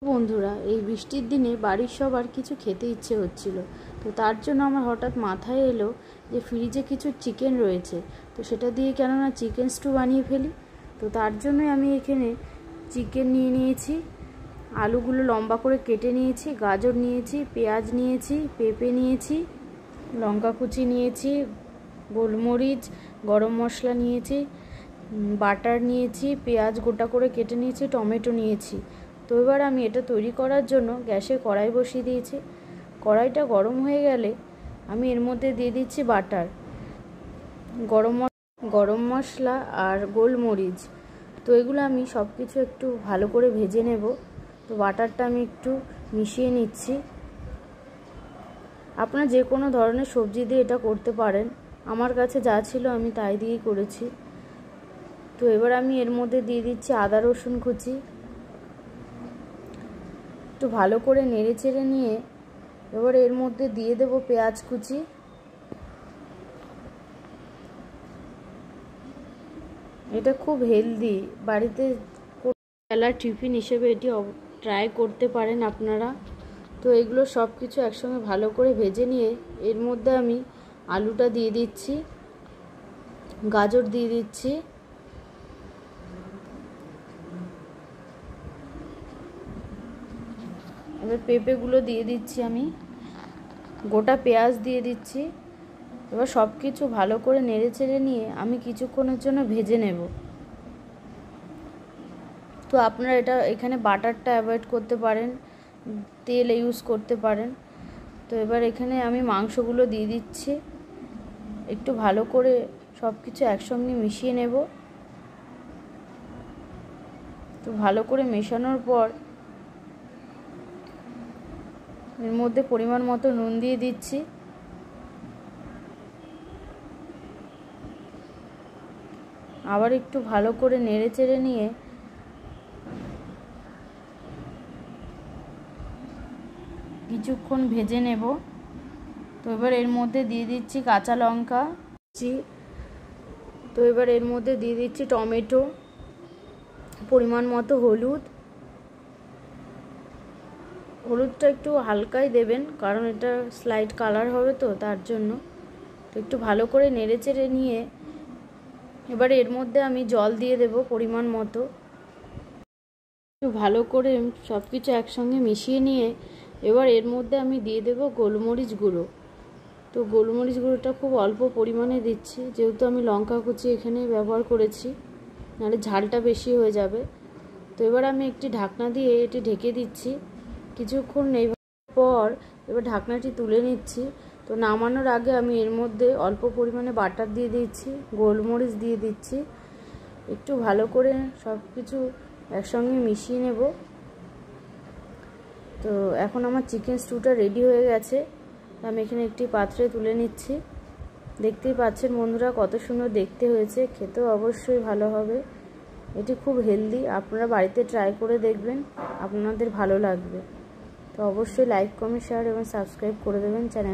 বন্ধুরা, এই বৃষ্টির দিনে বাড়ির সবার কিছু খেতে ইচ্ছে হচ্ছিল। তো তার জন্য আমার হঠাৎ মাথায় এলো যে ফ্রিজে কিছু চিকেন রয়েছে, তো সেটা দিয়ে কেননা চিকেন স্টু বানিয়ে ফেলি। তো তার জন্যই আমি এখানে চিকেন নিয়ে নিয়েছি, আলুগুলো লম্বা করে কেটে নিয়েছি, গাজর নিয়েছি, পেঁয়াজ নিয়েছি, পেঁপে নিয়েছি, লঙ্কা কুচি নিয়েছি, গোলমরিচ, গরম মশলা নিয়েছি, বাটার নিয়েছি, পেঁয়াজ গোটা করে কেটে নিয়েছি, টমেটো নিয়েছি। তো এবার আমি এটা তৈরি করার জন্য গ্যাসে কড়াই বসিয়ে দিয়েছি। কড়াইটা গরম হয়ে গেলে আমি এর মধ্যে দিয়ে দিচ্ছি বাটার, গরম মশলা আর গোলমরিচ। তো এগুলো আমি সব কিছু একটু ভালো করে ভেজে নেব। তো বাটারটা আমি একটু মিশিয়ে নিচ্ছি। আপনারা যে কোনো ধরনের সবজি দিয়ে এটা করতে পারেন, আমার কাছে যা ছিল আমি তাই দিয়েই করেছি। তো এবার আমি এর মধ্যে দিয়ে দিচ্ছি আদা রসুন কুচি। একটু ভালো করে নেড়ে চেড়ে নিয়ে এবার এর মধ্যে দিয়ে দেব পেঁয়াজ কুচি। এটা খুব হেলদি, বাড়িতে বেলার টিফিন হিসেবে এটি ট্রাই করতে পারেন আপনারা। তো এগুলো সব কিছু একসঙ্গে ভালো করে ভেজে নিয়ে এর মধ্যে আমি আলুটা দিয়ে দিচ্ছি, গাজর দিয়ে দিচ্ছি, এবার পেঁপেগুলো দিয়ে দিচ্ছি, আমি গোটা পেঁয়াজ দিয়ে দিচ্ছি। এবার সব কিছু ভালো করে নেড়ে চেড়ে নিয়ে আমি কিছুক্ষণের জন্য ভেজে নেব। তো আপনারা এখানে বাটারটা অ্যাভয়েড করতে পারেন, তেল ইউজ করতে পারেন। তো এবার এখানে আমি মাংসগুলো দিয়ে দিচ্ছি, একটু ভালো করে সব কিছু একসঙ্গে মিশিয়ে নেব। তো ভালো করে মেশানোর পর এর মধ্যে পরিমাণ মতো নুন দিয়ে দিচ্ছি। আবার একটু ভালো করে নেড়ে চেড়ে নিয়ে কিছুক্ষণ ভেজে নেব। তো এবার এর মধ্যে দিয়ে দিচ্ছি কাঁচা লঙ্কা। তো এবার এর মধ্যে দিয়ে দিচ্ছি টমেটো, পরিমাণ মতো হলুদটা একটু হালকাই দেবেন, কারণ এটা স্লাইট কালার হবে, তো তার জন্য। তো একটু ভালো করে নেড়ে চেড়ে নিয়ে এবার এর মধ্যে আমি জল দিয়ে দেব পরিমাণ মতো। একটু ভালো করে সব কিছু একসঙ্গে মিশিয়ে নিয়ে এবার এর মধ্যে আমি দিয়ে দেব গোলমরিচ গুঁড়ো। তো গোলমরিচ গুঁড়োটা খুব অল্প পরিমাণে দিচ্ছি, যেহেতু আমি লঙ্কা কুচি এখানে ব্যবহার করেছি, নাহলে ঝালটা বেশি হয়ে যাবে। তো এবার আমি একটি ঢাকনা দিয়ে এটি ঢেকে দিচ্ছি কিছুক্ষণ। পর এবার ঢাকনাটি তুলে নিচ্ছি। তো নামানোর আগে আমি এর মধ্যে অল্প পরিমাণে বাটার দিয়ে দিচ্ছি, গোলমরিচ দিয়ে দিচ্ছি, একটু ভালো করে সব কিছু একসঙ্গে মিশিয়ে নেব। তো এখন আমার চিকেন স্টুটা রেডি হয়ে গেছে। আমি এখানে একটি পাত্রে তুলে নিচ্ছি। দেখতেই পাচ্ছেন বন্ধুরা কত সুন্দর দেখতে হয়েছে, খেতেও অবশ্যই ভালো হবে। এটি খুব হেলদি, আপনারা বাড়িতে ট্রাই করে দেখবেন, আপনাদের ভালো লাগবে। তো অবশ্যই লাইক, কমেন্ট, শেয়ার এবং সাবস্ক্রাইব করে দেবেন চ্যানেল।